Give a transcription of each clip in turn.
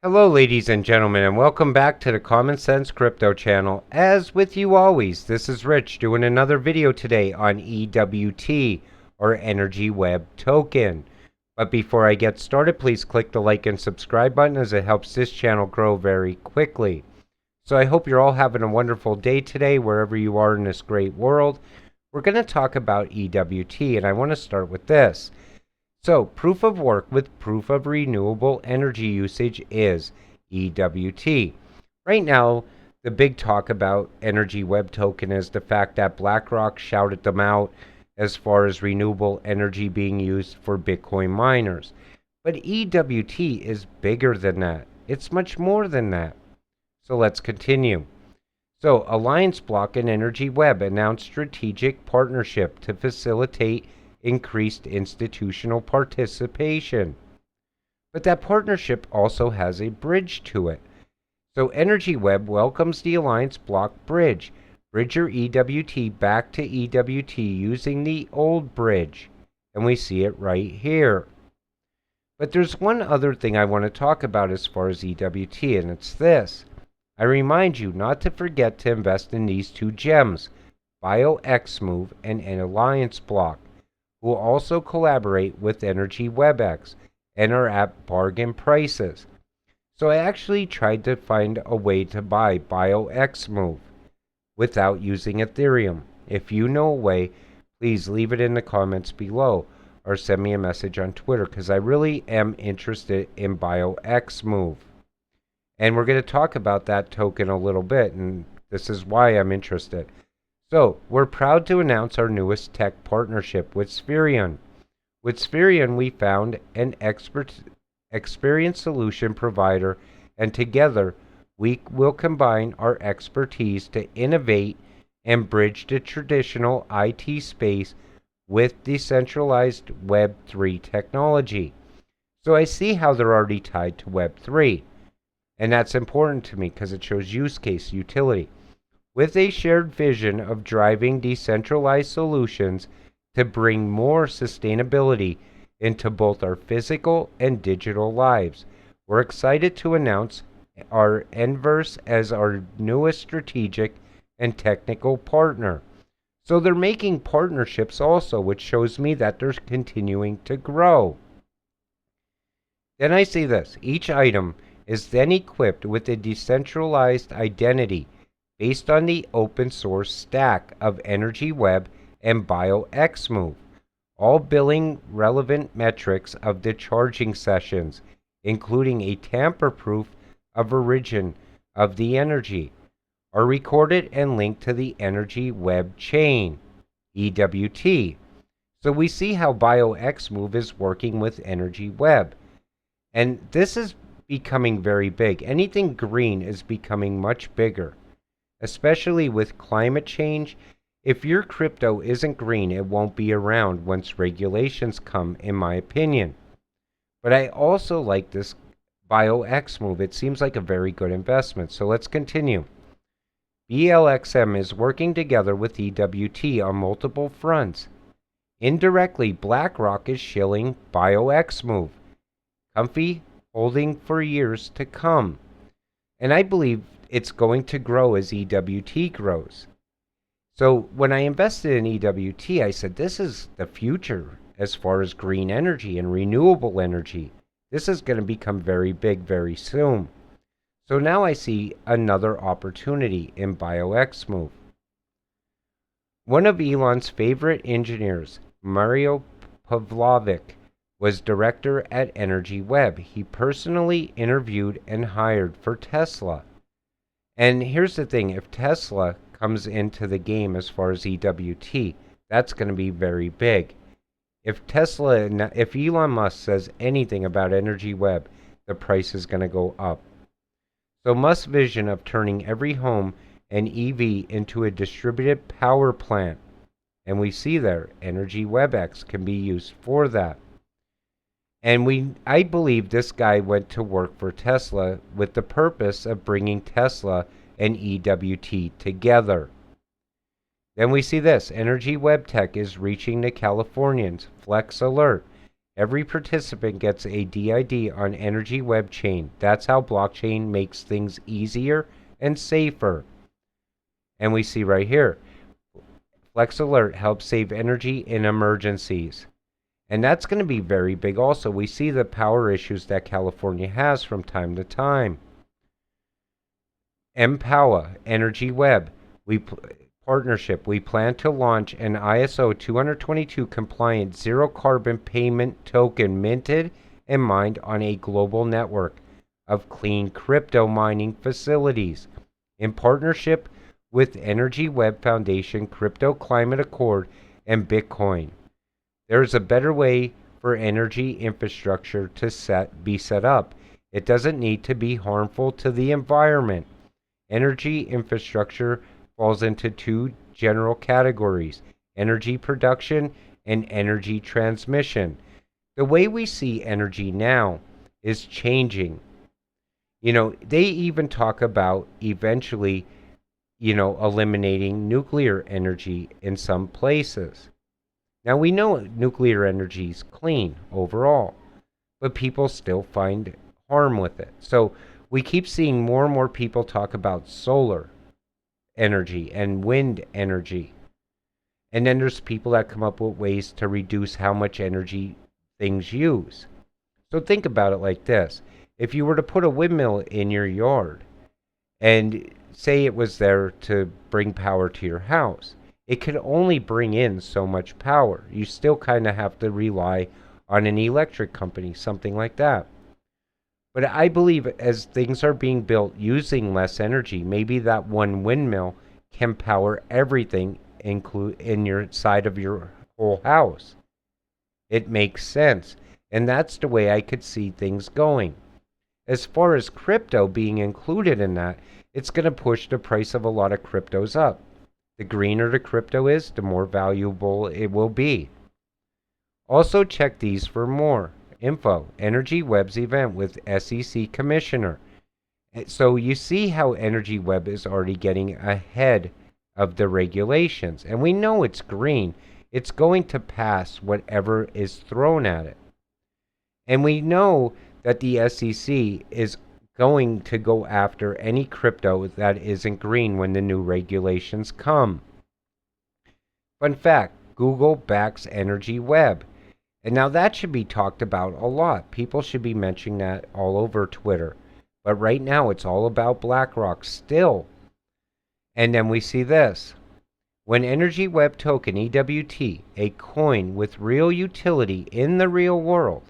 Hello, ladies and gentlemen, and welcome back to the Common Sense Crypto channel. As with you always, this is Rich doing another video today on EWT, or Energy Web Token. But before I get started, please click the like and subscribe button as it helps this channel grow very quickly. So I hope you're all having a wonderful day today, wherever you are in this great world. We're going to talk about EWT, and I want to start with this. So, proof of work with proof of renewable energy usage is EWT. Right now, the big talk about Energy Web Token is the fact that BlackRock shouted them out as far as renewable energy being used for Bitcoin miners. But EWT is bigger than that. It's much more than that. So let's continue. So, Alliance Block and Energy Web announced strategic partnership to facilitate increased institutional participation. But that partnership also has a bridge to it. So Energy Web welcomes the Alliance Block bridge. Bridge your EWT back to EWT using the old bridge. And we see it right here. But there's one other thing I want to talk about as far as EWT, and it's this. I remind you not to forget to invest in these two gems, BioXMove and an Alliance Block, who will also collaborate with Energy WebX and are at bargain prices. So I actually tried to find a way to buy BioXMove without using Ethereum. If you know a way, please leave it in the comments below or send me a message on Twitter, because I really am interested in BioXMove. And we're going to talk about that token a little bit, and this is why I'm interested. So, we're proud to announce our newest tech partnership with Spherion. With Spherion, we found an experienced solution provider, and together we will combine our expertise to innovate and bridge the traditional IT space with decentralized Web3 technology. So I see how they're already tied to Web3, and that's important to me because it shows use case utility. With a shared vision of driving decentralized solutions to bring more sustainability into both our physical and digital lives, we're excited to announce our Enverse as our newest strategic and technical partner. So they're making partnerships also, which shows me that they're continuing to grow. Then I see this. Each item is then equipped with a decentralized identity based on the open source stack of Energy Web and BioXMove, all billing relevant metrics of the charging sessions, including a tamper-proof of origin of the energy, are recorded and linked to the Energy Web chain, EWT. So we see how BioXMove is working with Energy Web. And this is becoming very big. Anything green is becoming much bigger, especially with climate change. If your crypto isn't green, it won't be around once regulations come, in my opinion. But I also like this BioXMove. It seems like a very good investment. So let's continue. BLXM is working together with EWT on multiple fronts. Indirectly, BlackRock is shilling BioXMove, comfy holding for years to come. And I believe it's going to grow as EWT grows. So when I invested in EWT, I said, this is the future as far as green energy and renewable energy. This is going to become very big very soon. So now I see another opportunity in BioXMove. One of Elon's favorite engineers, Mario Pavlovic, was director at Energy Web. He personally interviewed and hired for Tesla. And here's the thing, if Tesla comes into the game as far as EWT, that's going to be very big. If Elon Musk says anything about Energy Web, the price is going to go up. So Musk's vision of turning every home and EV into a distributed power plant, and we see there, Energy WebX can be used for that. And I believe this guy went to work for Tesla with the purpose of bringing Tesla and EWT together. Then we see this. Energy Web Tech is reaching the Californians. Flex alert. Every participant gets a DID on Energy Web Chain. That's how blockchain makes things easier and safer. And we see right here, Flex Alert helps save energy in emergencies. And that's going to be very big also. We see the power issues that California has from time to time. Empower Energy Web partnership. We plan to launch an ISO 222 compliant zero carbon payment token minted and mined on a global network of clean crypto mining facilities in partnership with Energy Web Foundation, Crypto Climate Accord, and Bitcoin. There is a better way for energy infrastructure to be set up. It doesn't need to be harmful to the environment. Energy infrastructure falls into two general categories: energy production and energy transmission. The way we see energy now is changing. They even talk about eventually, eliminating nuclear energy in some places. Now, we know nuclear energy is clean overall, but people still find harm with it. So we keep seeing more and more people talk about solar energy and wind energy. And then there's people that come up with ways to reduce how much energy things use. So think about it like this. If you were to put a windmill in your yard and say it was there to bring power to your house, it could only bring in so much power. You still kind of have to rely on an electric company, something like that. But I believe as things are being built using less energy, maybe that one windmill can power everything in your side of your whole house. It makes sense. And that's the way I could see things going. As far as crypto being included in that, it's going to push the price of a lot of cryptos up. The greener the crypto is, the more valuable it will be. Also check these for more info. Energy Web's event with SEC Commissioner. So you see how Energy Web is already getting ahead of the regulations. And we know it's green. It's going to pass whatever is thrown at it. And we know that the SEC is going to go after any crypto that isn't green when the new regulations come. Fun fact, Google backs Energy Web. And now that should be talked about a lot. People should be mentioning that all over Twitter. But right now it's all about BlackRock still. And then we see this. When Energy Web Token, EWT, a coin with real utility in the real world,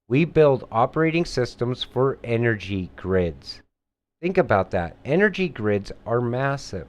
we build operating systems for energy grids. Think about that. Energy grids are massive.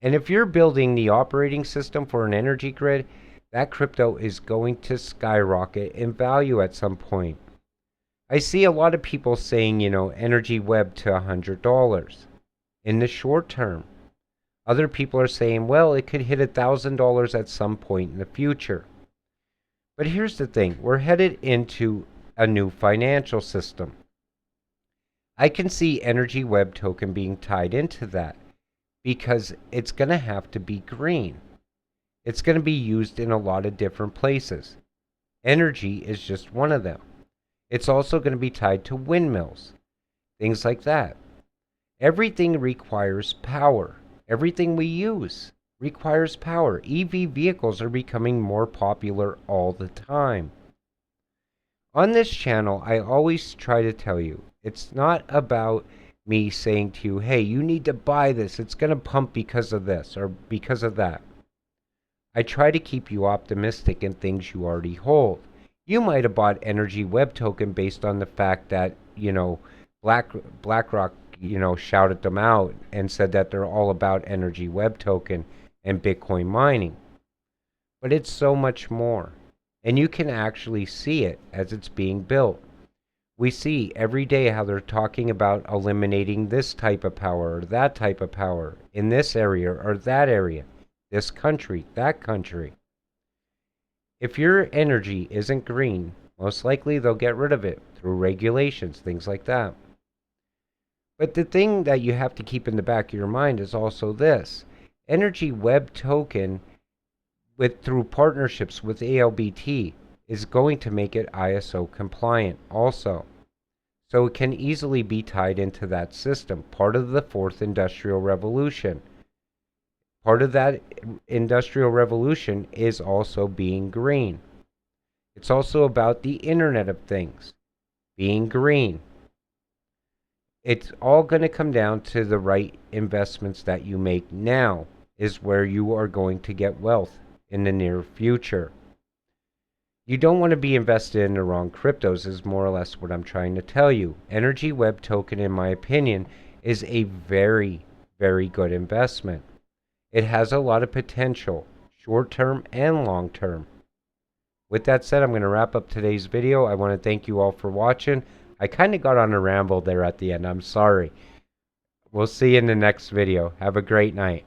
And if you're building the operating system for an energy grid, that crypto is going to skyrocket in value at some point. I see a lot of people saying, Energy Web to $100 in the short term. Other people are saying, well, it could hit $1,000 at some point in the future. But here's the thing. We're headed into a new financial system. I can see Energy Web Token being tied into that because it's going to have to be green. It's going to be used in a lot of different places. Energy is just one of them. It's also going to be tied to windmills, things like that. Everything requires power. Everything we use requires power. EV vehicles are becoming more popular all the time. On this channel, I always try to tell you, it's not about me saying to you, hey, you need to buy this. It's going to pump because of this or because of that. I try to keep you optimistic in things you already hold. You might have bought Energy Web Token based on the fact that, BlackRock, shouted them out and said that they're all about Energy Web Token and Bitcoin mining. But it's so much more. And you can actually see it as it's being built. We see every day how they're talking about eliminating this type of power or that type of power in this area or that area, this country, that country. If your energy isn't green, most likely they'll get rid of it through regulations, things like that. But the thing that you have to keep in the back of your mind is also this. Energy Web Token, through partnerships with ALBT, is going to make it ISO compliant also. So it can easily be tied into that system, part of the fourth industrial revolution. Part of that industrial revolution is also being green. It's also about the Internet of Things, being green. It's all going to come down to the right investments that you make now is where you are going to get wealth in the near future. You don't want to be invested in the wrong cryptos is more or less what I'm trying to tell you. Energy Web Token, in my opinion, is a very, very good investment. It has a lot of potential, short-term and long-term. With that said, I'm going to wrap up today's video. I want to thank you all for watching. I kind of got on a ramble there at the end. I'm sorry. We'll see you in the next video. Have a great night.